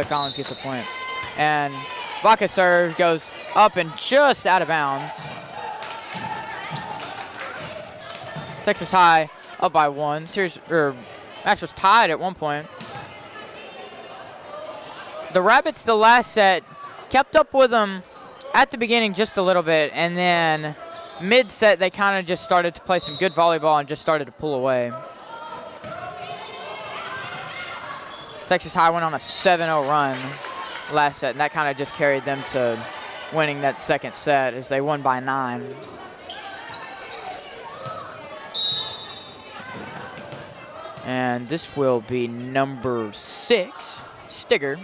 Collins gets a point. And Baca's serve goes up and just out of bounds. Texas High up by 1. Match was tied at one point. The Rabbits, the last set, kept up with them at the beginning just a little bit, and then mid-set, they kind of just started to play some good volleyball and just started to pull away. Texas High went on a 7-0 run last set, and that kind of just carried them to winning that second set as they won by 9. And this will be number 6, Stigger,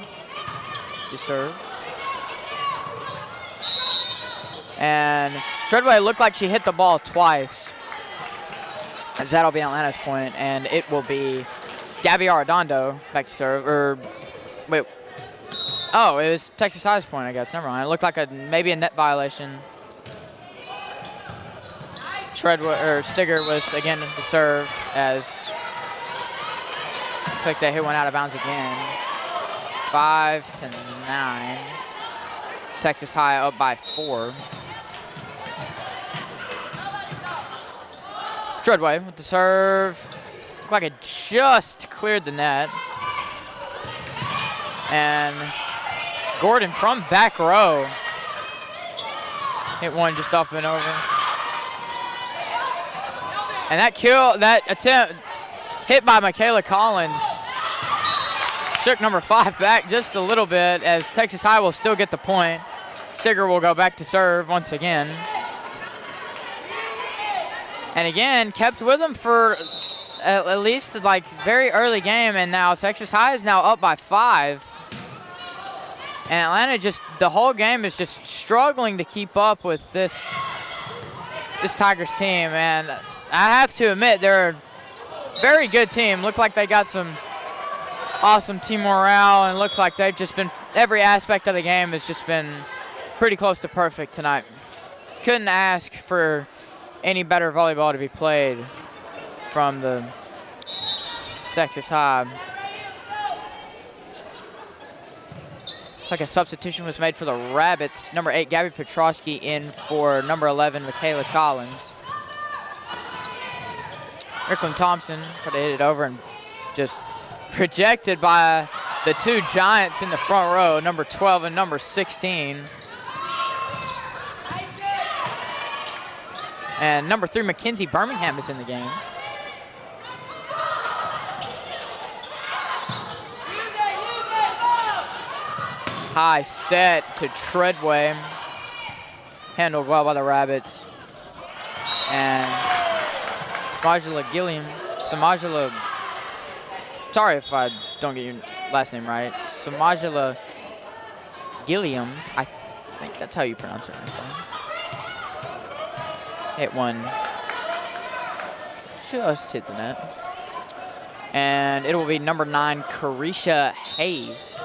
to serve. And Treadway looked like she hit the ball twice, as that'll be Atlanta's point, and it will be Gabby Arredondo back to serve. Or wait, oh, it was Texas High's point, I guess. Never mind. It looked like maybe a net violation. Stigger with again the serve, as looks like they hit one out of bounds again. 5-9. Texas High up by 4. Treadway with the serve. Looked like it just cleared the net. And Gordon from back row hit one just up and over. And that attempt hit by Michaela Collins shook number 5 back just a little bit, as Texas High will still get the point. Stigger will go back to serve once again. And again, kept with them for at least like very early game, and now Texas High is now up by 5. And Atlanta just, the whole game is just struggling to keep up with this Tigers team. And I have to admit, they're a very good team. Look like they got some awesome team morale, and looks like they've just been, every aspect of the game has just been pretty close to perfect tonight. Couldn't ask for any better volleyball to be played from the Texas High. Looks like a substitution was made for the Rabbits. Number 8, Gabby Petrosky, in for number 11, Michaela Collins. Ricklin Thompson tried to hit it over and just rejected by the 2 giants in the front row, number 12 and number 16. And number 3, Mackenzie Birmingham, is in the game. High set to Treadway. Handled well by the Rabbits. And Samajala, sorry if I don't get your last name right. Samajala Gilliam, I think that's how you pronounce it. Hit one, just hit the net. And it will be number 9, Carisha Hayes,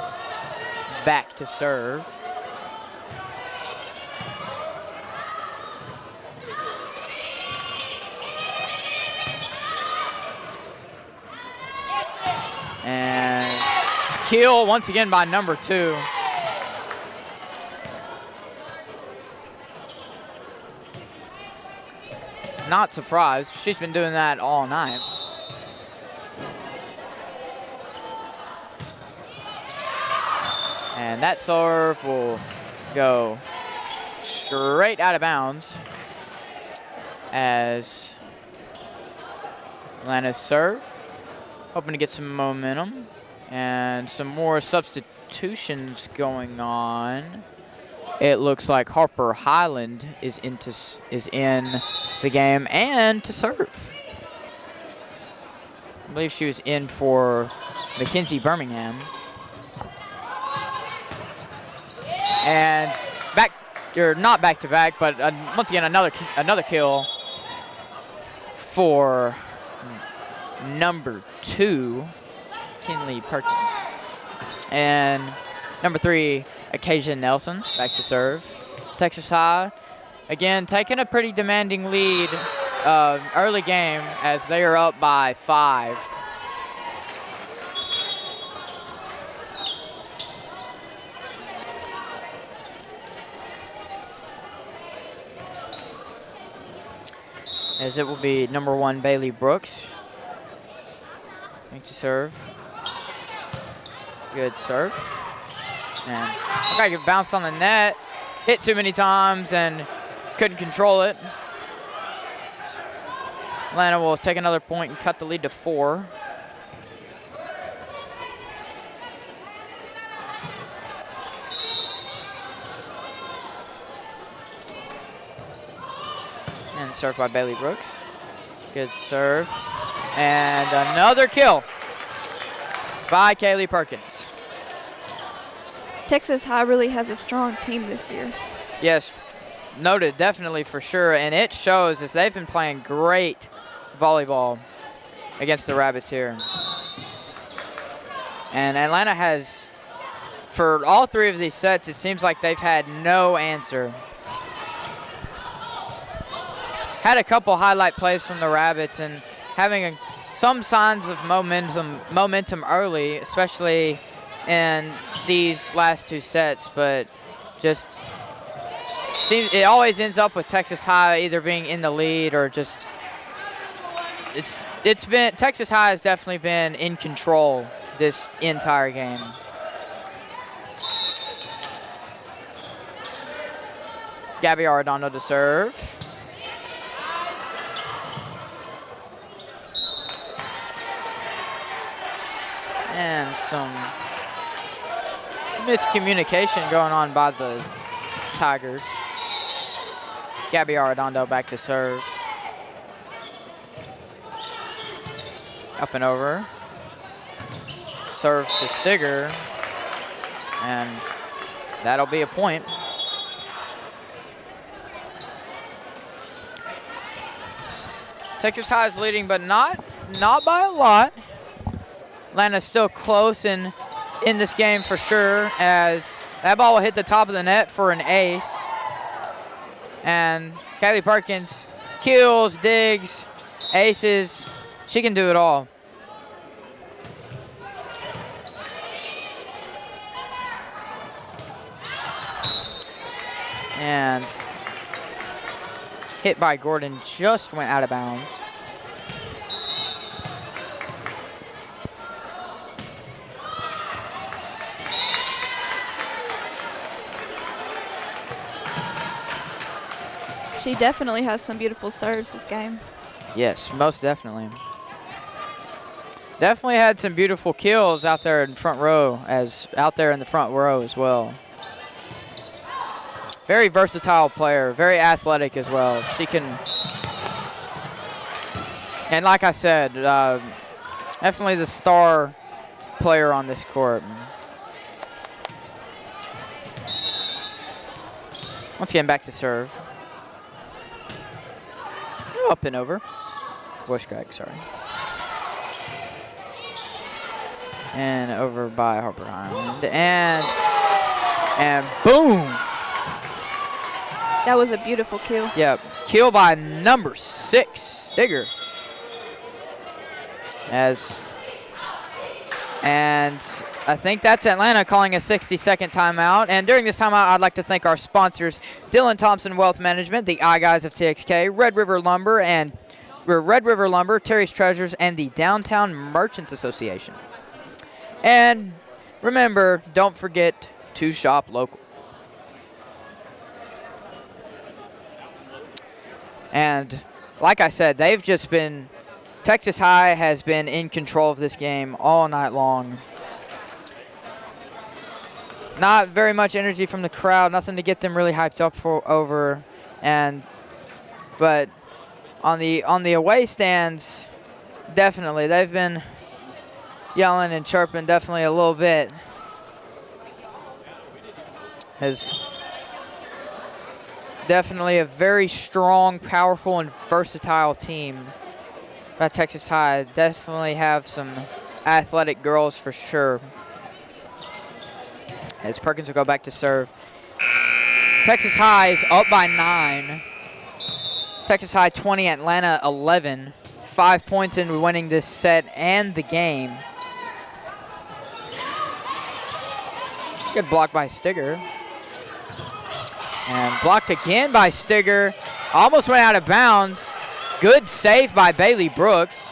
back to serve. And kill once again by number 2. Not surprised. She's been doing that all night. And that serve will go straight out of bounds as Atlanta's serve. Hoping to get some momentum and some more substitutions going on. It looks like Harper Highland is in the game and to serve. I believe she was in for Mackenzie Birmingham. And not back to back, but once again another kill for number 2, Kinley Perkins. And number 3, Acacia Nelson, back to serve. Texas High, again, taking a pretty demanding lead early game as they are up by 5. As it will be number 1, Bailey Brooks, back to serve. Good serve. And okay, it bounced on the net, hit too many times and couldn't control it. Atlanta will take another point and cut the lead to 4. And serve by Bailey Brooks. Good serve. And another kill by Kaylee Perkins. Texas High really has a strong team this year. Yes, noted, definitely for sure. And it shows as they've been playing great volleyball against the Rabbits here. And Atlanta has, for all 3 of these sets, it seems like they've had no answer. Had a couple highlight plays from the Rabbits and having some signs of momentum early, especially in these last 2 sets, but just seems it always ends up with Texas High either being in the lead or just it's been Texas High has definitely been in control this entire game. Gabby Arredondo to serve. And some miscommunication going on by the Tigers. Gabby Arredondo back to serve. Up and over. Serve to Stigger. And that'll be a point. Texas High is leading, but not by a lot. Atlanta's still close in this game for sure, as that ball will hit the top of the net for an ace. And Kaylee Perkins kills, digs, aces. She can do it all. And hit by Gordon just went out of bounds. She definitely has some beautiful serves this game. Yes, most definitely. Definitely had some beautiful kills out there in front row, as well. Very versatile player, very athletic as well. She can, and like I said, definitely the star player on this court. Once again, back to serve. Up and over. Voice-Craig, sorry. And over by Harper Hind. And boom! That was a beautiful kill. Yep. Kill by number 6, Stigger. And I think that's Atlanta calling a 60-second timeout. And during this timeout, I'd like to thank our sponsors, Dylan Thompson Wealth Management, the iGuys of TXK, Red River Lumber, Terry's Treasures, and the Downtown Merchants Association. And remember, don't forget to shop local. And like I said, Texas High has been in control of this game all night long. Not very much energy from the crowd, nothing to get them really hyped up over. But on the away stands, definitely they've been yelling and chirping definitely a little bit. Definitely a very strong, powerful, and versatile team by Texas High. Definitely have some athletic girls for sure. As Perkins will go back to serve. Texas High is up by 9. Texas High 20, Atlanta 11. 5 points in winning this set and the game. Good block by Stigger. And blocked again by Stigger. Almost went out of bounds. Good save by Bailey Brooks.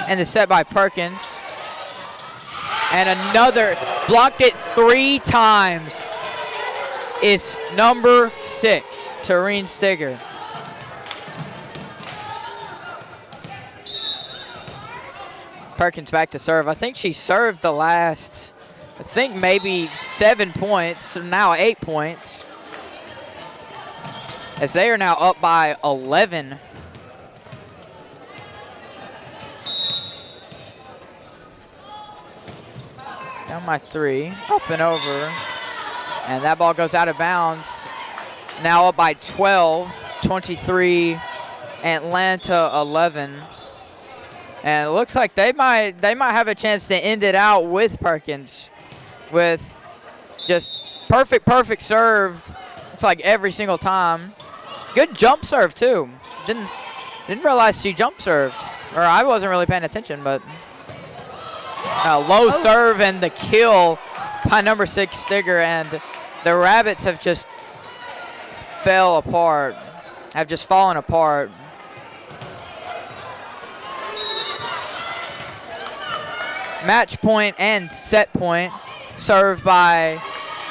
And the set by Perkins. And another, blocked it 3 times, is number 6, Tareen Stigger. Perkins back to serve. I think she served the last, maybe 7 points, so now 8 points. As they are now up by 11. Down by 3, up and over. And that ball goes out of bounds. Now up by 12, 23, Atlanta 11. And it looks like they might have a chance to end it out with Perkins, with just perfect serve. It's like every single time. Good jump serve too. Didn't realize she jump served, or I wasn't really paying attention, but low serve and the kill by number 6 Stigger, and the Rabbits have just fallen apart. Match point and set point served by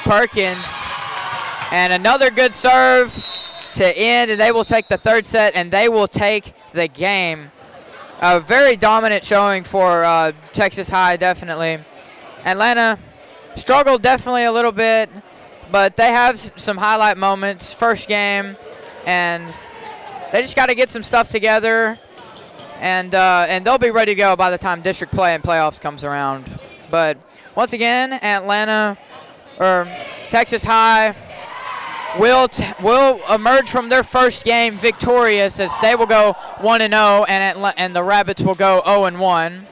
Perkins. And another good serve to end, and they will take the third set, and they will take the game. A very dominant showing for Texas High, definitely. Atlanta struggled definitely a little bit, but they have some highlight moments. First game, and they just got to get some stuff together, and they'll be ready to go by the time district play and playoffs comes around. But once again, Texas High will emerge from their first game victorious, as they will go 1-0, and the Rabbits will go 0-1.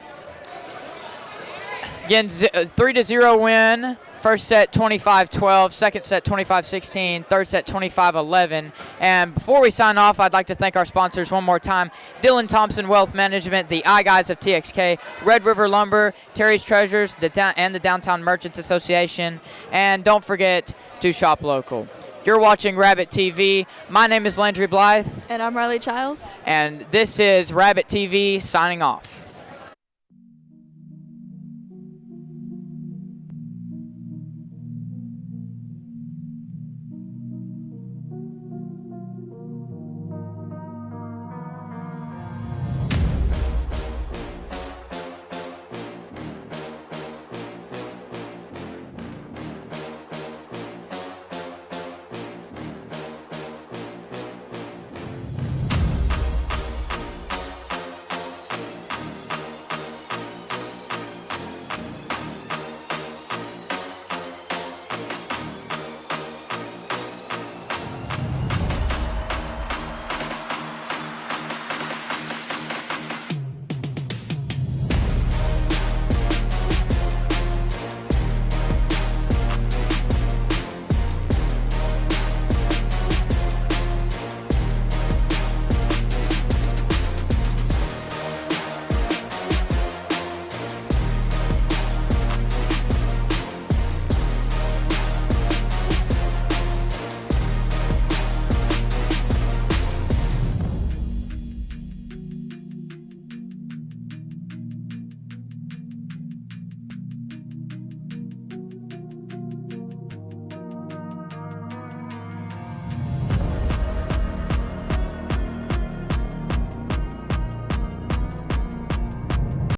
Again, 3-0 win. First set 25-12, second set 25-16, third set 25-11. And before we sign off, I'd like to thank our sponsors one more time: Dylan Thompson Wealth Management, the iGuys of TXK, Red River Lumber, Terry's Treasures, and the Downtown Merchants Association. And don't forget to shop local. You're watching Rabbit TV. My name is Landry Blythe. And I'm Riley Childs. And this is Rabbit TV signing off.